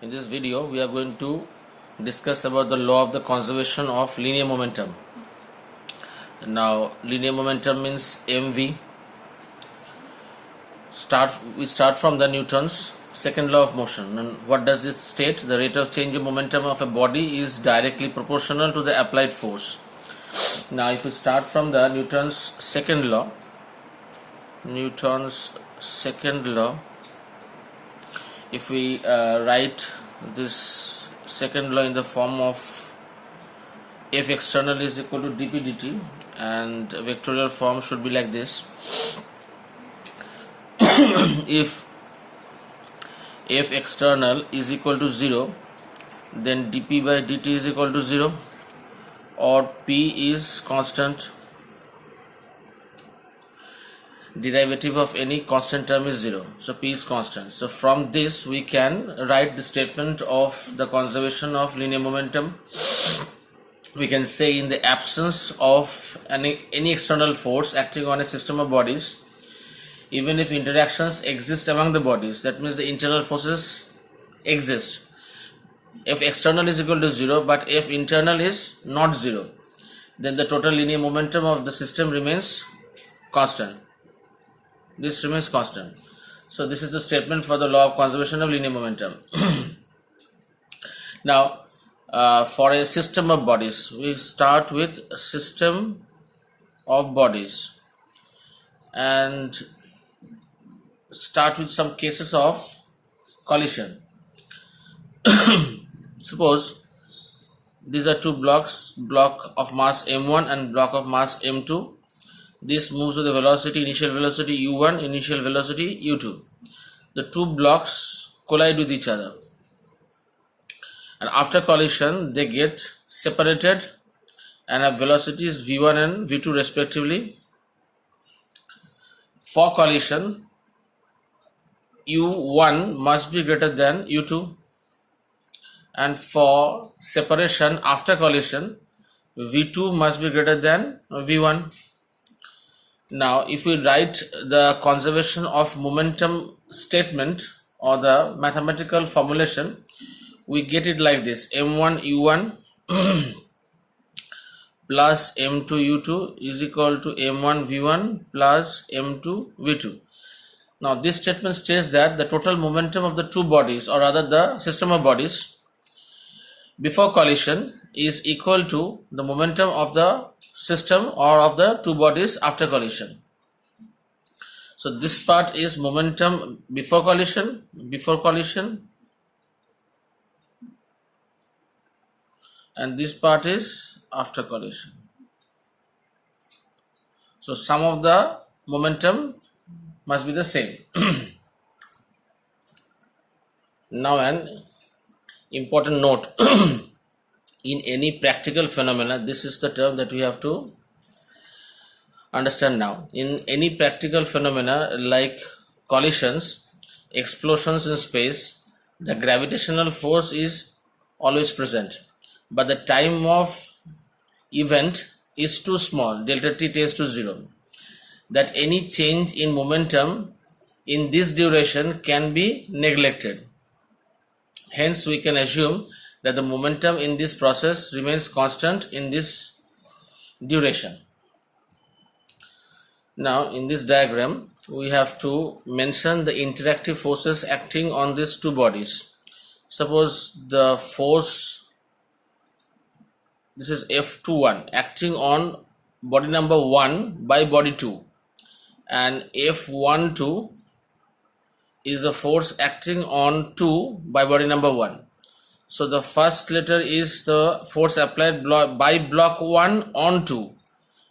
In this video, we are going to discuss about the law of the conservation of linear momentum. Now, linear momentum means mv. We start from the Newton's second law of motion. And what does this state? The rate of change of momentum of a body is directly proportional to the applied force. Now, if we start from the Newton's second law, if we write this second law in the form of F external is equal to dp dt, and vectorial form should be like this. If F external is equal to 0, then dp by dt is equal to 0, or p is constant. Derivative of any constant term is 0, so p is constant. So from this we can write the statement of the conservation of linear momentum. We can say, in the absence of any external force acting on a system of bodies, even if interactions exist among the bodies, that means the internal forces exist. If external is equal to 0 but if internal is not 0, then the total linear momentum of the system remains constant. This remains constant. So this is the statement for the law of conservation of linear momentum. Now, for a system of bodies, we start with a system of bodies and start with some cases of collision. Suppose these are two blocks, block of mass m1 and block of mass m2. This moves with the velocity, initial velocity u1, initial velocity u2. The two blocks collide with each other, and after collision they get separated and have velocities v1 and v2 respectively. For collision, u1 must be greater than u2, and for separation after collision, v2 must be greater than v1. Now, if we write the conservation of momentum statement or the mathematical formulation, we get it like this: m1 u1 plus m2 u2 is equal to m1 v1 plus m2 v2. Now, this statement states that the total momentum of the two bodies, or rather the system of bodies, before collision is equal to the momentum of the system or of the two bodies after collision. So this part is momentum before collision, and this part is after collision. So sum of the momentum must be the same. Now, an important note. In any practical phenomena, this is the term that we have to understand now. In any practical phenomena like collisions, explosions in space, the gravitational force is always present, but the time of event is too small, delta t tends to 0, that any change in momentum in this duration can be neglected. Hence, we can assume that the momentum in this process remains constant in this duration. Now, in this diagram, we have to mention the interactive forces acting on these two bodies. Suppose the force, this is F21, acting on body number 1 by body 2, and F12 is a force acting on 2 by body number 1. So the first letter is the force applied by block 1 on 2,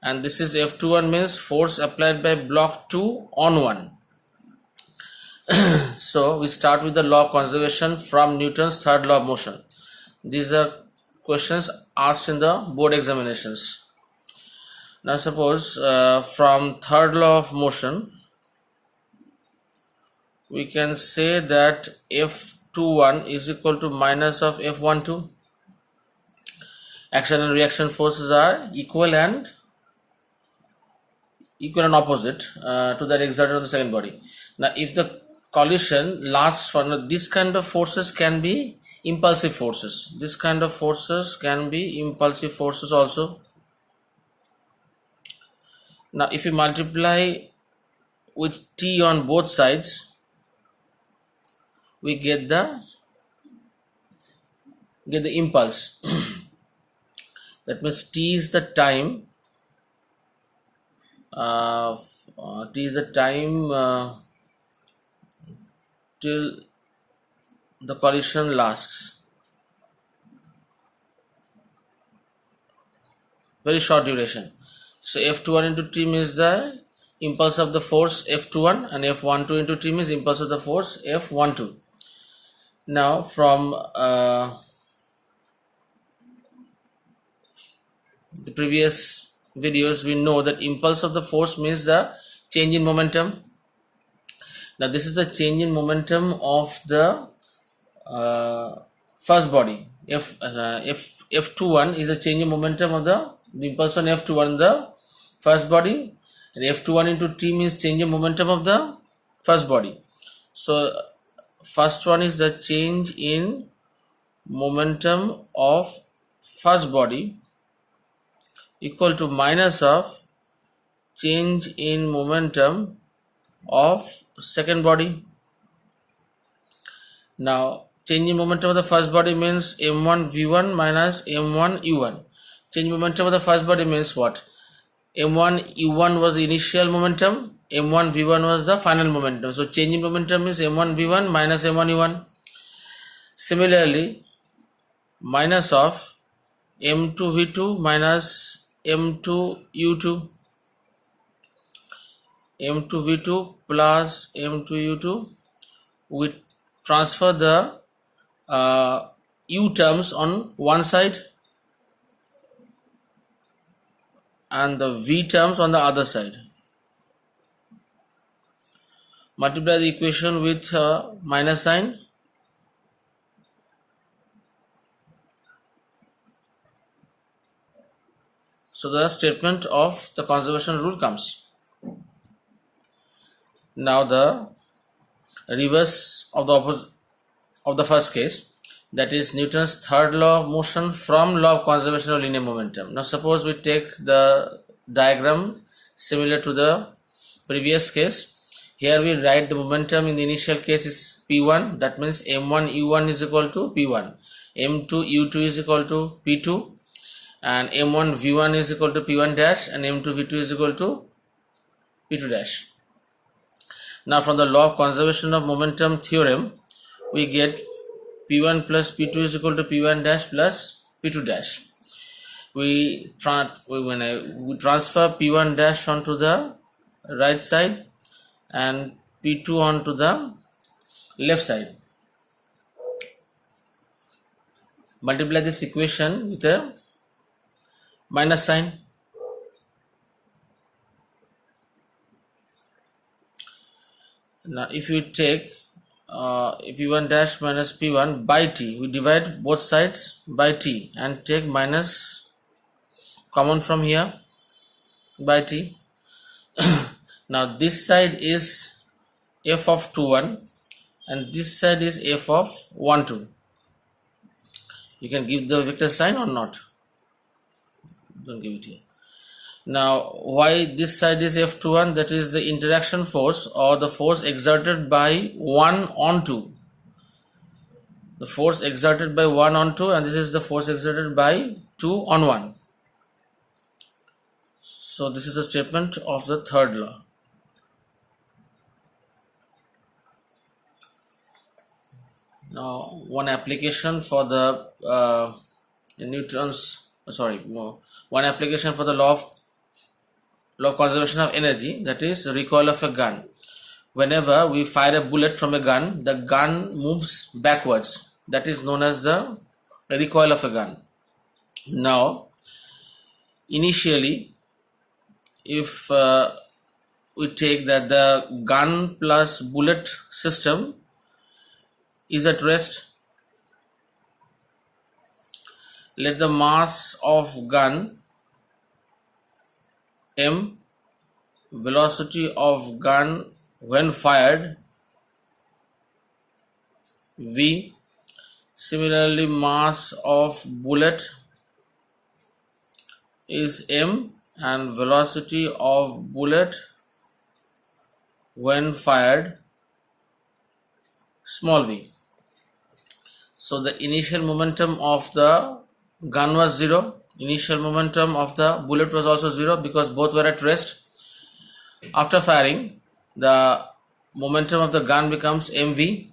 and this is F21, means force applied by block 2 on 1. So we start with the law of conservation from Newton's third law of motion. These are questions asked in the board examinations. Now suppose from third law of motion, we can say that F21 is equal to minus of F12. Action and reaction forces are equal and opposite to that exerted on the second body. Now, if the collision lasts for, this kind of forces can be impulsive forces. This kind of forces can be impulsive forces also. Now if you multiply with t on both sides, we get the impulse. That means t is the time till the collision lasts. Very short duration. So F21 into t means the impulse of the force F21, and F12 into t means impulse of the force F12. Now from the previous videos, we know that impulse of the force means the change in momentum. Now this is the change in momentum of the first body. F21 is the change in momentum of the impulse on F21 in the first body, and F21 into t means change in momentum of the first body. So first one is the change in momentum of first body equal to minus of change in momentum of second body. Now change in momentum of the first body means m1 v1 minus m1 u1. Change in momentum of the first body means what? m1 u1 was the initial momentum, m1 v1 was the final momentum. So change in momentum is m1 v1 minus m1 u1. Similarly, minus of m2 v2 minus m2 u2, m2 v2 plus m2 u2, we transfer the u terms on one side and the v terms on the other side. Multiply the equation with minus sign. So the statement of the conservation rule comes. Now the reverse of the opposite of the first case, that is Newton's third law of motion from law of conservation of linear momentum. Now suppose we take the diagram similar to the previous case. Here we write the momentum in the initial case is P1, that means m1 u1 is equal to P1, m2 u2 is equal to P2, and m1 v1 is equal to P1 dash, and m2 v2 is equal to P2 dash. Now from the law of conservation of momentum theorem, we get P1 plus P2 is equal to P1 dash plus P2 dash. We transfer P1 dash onto the right side and P2 onto the left side. Multiply this equation with a minus sign. Now if you take P1 dash minus P1 by t, we divide both sides by t and take minus common from here by t. Now this side is f of 21 and this side is f of 12. You can give the vector sign or not. Don't give it here. Now why this side is F21? That is the interaction force or the force exerted by 1 on 2. The force exerted by 1 on 2, and this is the force exerted by 2 on 1. So this is a statement of the third law. Now one application for the one application for the law of conservation of energy, that is recoil of a gun. Whenever we fire a bullet from a gun, the gun moves backwards. That is known as the recoil of a gun. Now initially, if we take that the gun plus bullet system is at rest, let the mass of gun m, velocity of gun when fired V. Similarly, mass of bullet is m and velocity of bullet when fired small v. So the initial momentum of the gun was 0. Initial momentum of the bullet was also 0 because both were at rest. After firing, the momentum of the gun becomes mv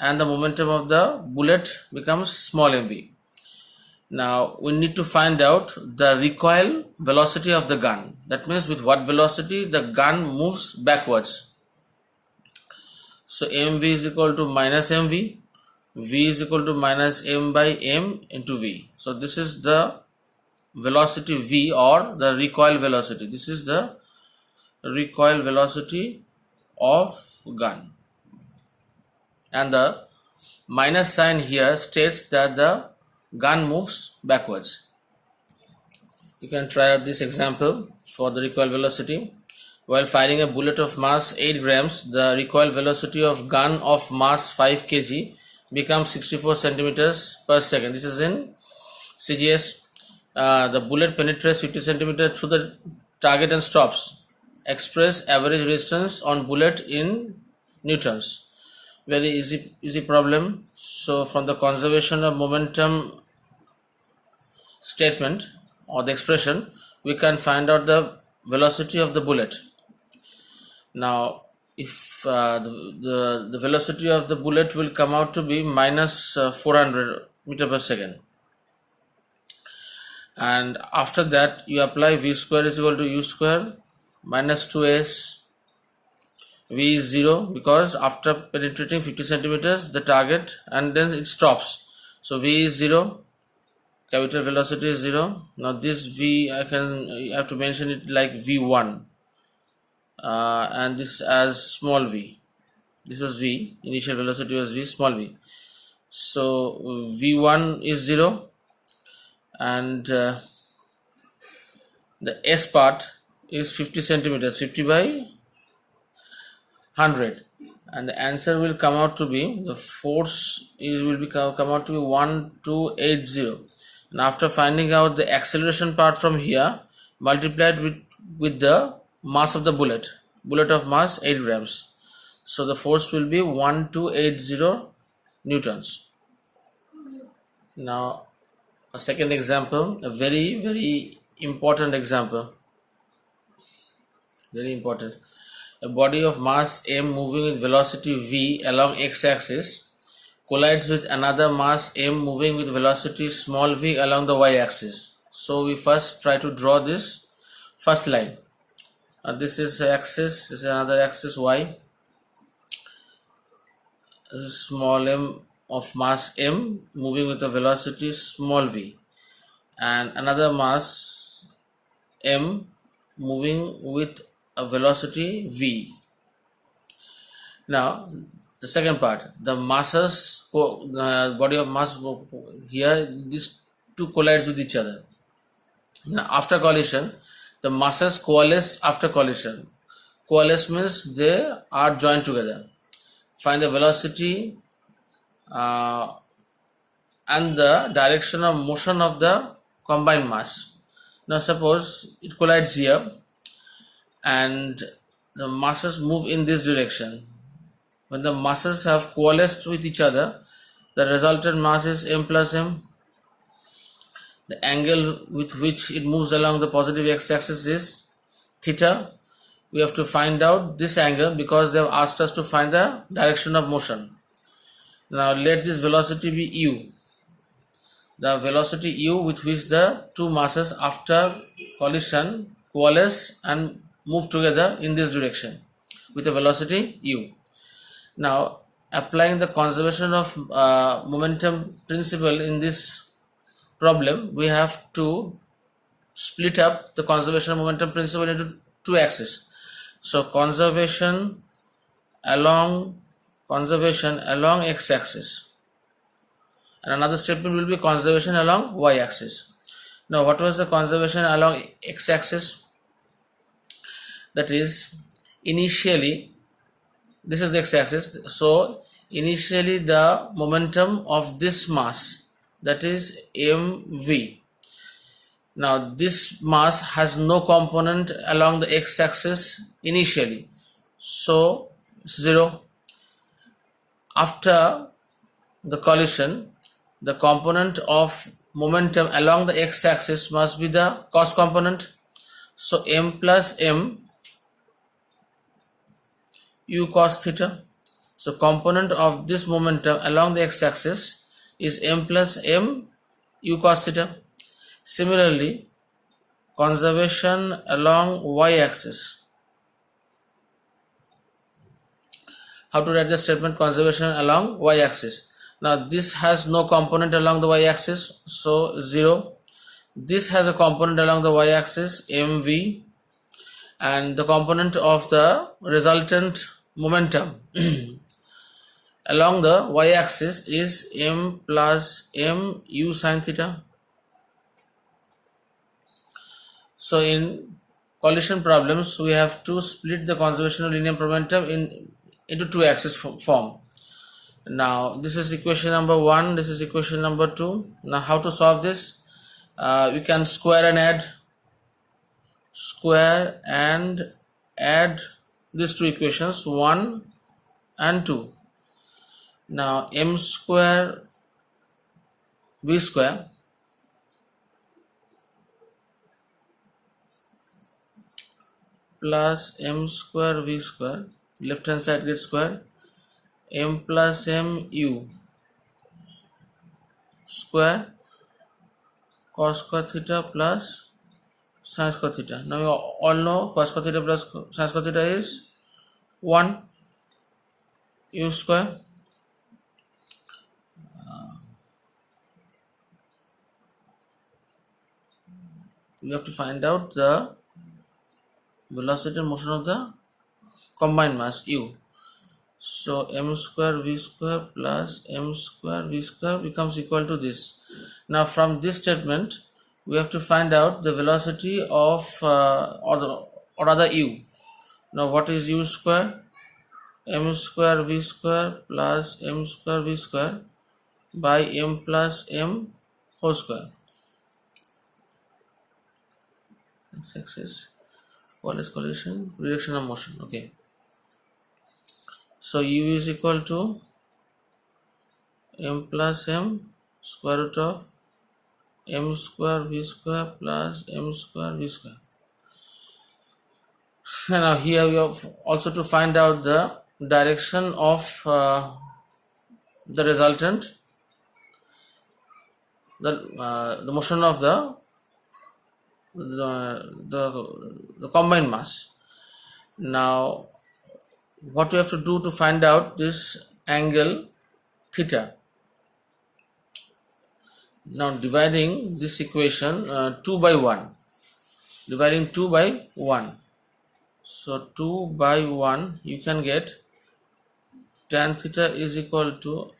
and the momentum of the bullet becomes small mv. Now we need to find out the recoil velocity of the gun. That means with what velocity the gun moves backwards. So mv is equal to minus mv, v is equal to minus m by m into v. So this is the velocity v, or the recoil velocity. This is the recoil velocity of gun, and the minus sign here states that the gun moves backwards. You can try out this example for the recoil velocity. While firing a bullet of mass 8 grams, the recoil velocity of gun of mass 5 kg becomes 64 centimeters per second. This is in CGS. The bullet penetrates 50 centimeters through the target and stops. Express average resistance on bullet in newtons. Very easy problem. So from the conservation of momentum statement or the expression, we can find out the velocity of the bullet. Now if the velocity of the bullet will come out to be minus 400 meter per second, and after that you apply v square is equal to u square minus 2s. V is 0 because after penetrating 50 centimeters the target and then it stops. So V is 0, capital velocity is 0. Now this V I have to mention it like V1, and this as small v. This was V, initial velocity was V, small v. So V1 is 0 and the S part is 50 centimeters, 50 by 100, and the answer will come out to be, the force will come out to be 1280. And after finding out the acceleration part from here, multiplied with the mass of the bullet of mass 8 grams. So the force will be 1280 newtons. Now a second example, a very important example, very important. A body of mass m moving with velocity v along x-axis collides with another mass m moving with velocity small v along the y-axis. So we first try to draw this first line. This is axis, this is another axis y. This is small m of mass m moving with a velocity small v, and another mass m moving with a velocity v. Now the second part, the masses, the body of mass here, these two collides with each other. Now after collision, the masses coalesce after collision. Coalesce means they are joined together. Find the velocity and the direction of motion of the combined mass. Now suppose it collides here and the masses move in this direction. When the masses have coalesced with each other, the resultant mass is m plus m. The angle with which it moves along the positive x-axis is theta. We have to find out this angle because they have asked us to find the direction of motion. Now let this velocity be u. The velocity u with which the two masses after collision coalesce and move together in this direction with a velocity u. Now applying the conservation of momentum principle in this problem, we have to split up the conservation of momentum principle into two axes. So conservation along x-axis, and another statement will be conservation along y-axis. Now what was the conservation along x-axis? That is, initially this is the x-axis, so initially the momentum of this mass, that is mv. Now this mass has no component along the x-axis initially, so 0. After the collision, the component of momentum along the x-axis must be the cos component, so m plus m u cos theta. So component of this momentum along the x-axis is m plus m u cos theta. Similarly, conservation along y-axis. How to write the statement conservation along y-axis? Now this has no component along the y-axis, so 0. This has a component along the y-axis, mv, and the component of the resultant momentum along the y-axis is m plus m u sin theta. So in collision problems, we have to split the conservation of linear momentum into two axis form. Now this is equation number 1, this is equation number 2. Now how to solve this? We can square and add these two equations, 1 and 2. Now m square v square plus m square v square, left hand side gets square, m plus m u square cos square theta plus sin square theta. Now we all know cos square theta plus sin square theta is 1 u square. You have to find out the velocity and motion of the combined mass u. So m square v square plus m square v square becomes equal to this. Now from this statement we have to find out the velocity of or rather u. Now what is u square? M square v square plus m square v square by m plus m whole square. X-axis, what is collision, direction of motion. Okay. So u is equal to m plus m square root of m square v square plus m square v square. And now here we have also to find out the direction of the resultant, the motion of the combined mass. Now what we have to do to find out this angle theta? Now dividing this equation 2 by 1, dividing 2 by 1, so 2 by 1 you can get tan theta is equal to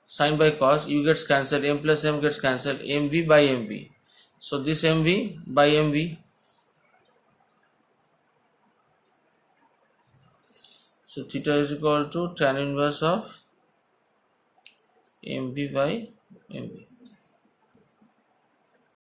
sin by cos, u gets cancelled, m plus m gets cancelled, mv by mv. So this mv by mv. So theta is equal to tan inverse of mv by mv.